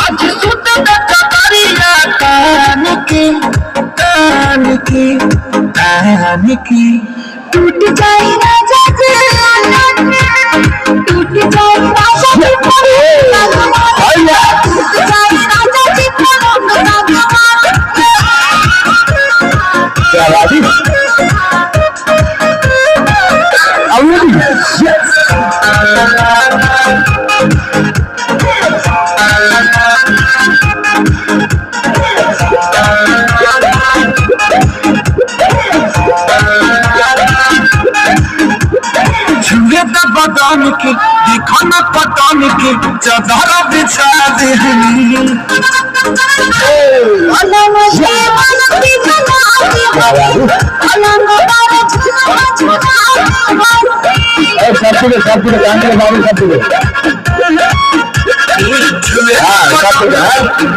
आज सुत करिया कान की टूट जाए राजा जी टूट जाए राजा जी टूट जाए राजा जी क्या राजी छुए तो बदन के देखो न पतन के चादर बिछा दे अलग से मन की जनाती अलग बारे सब कुछ गाने बाबू सब कुछ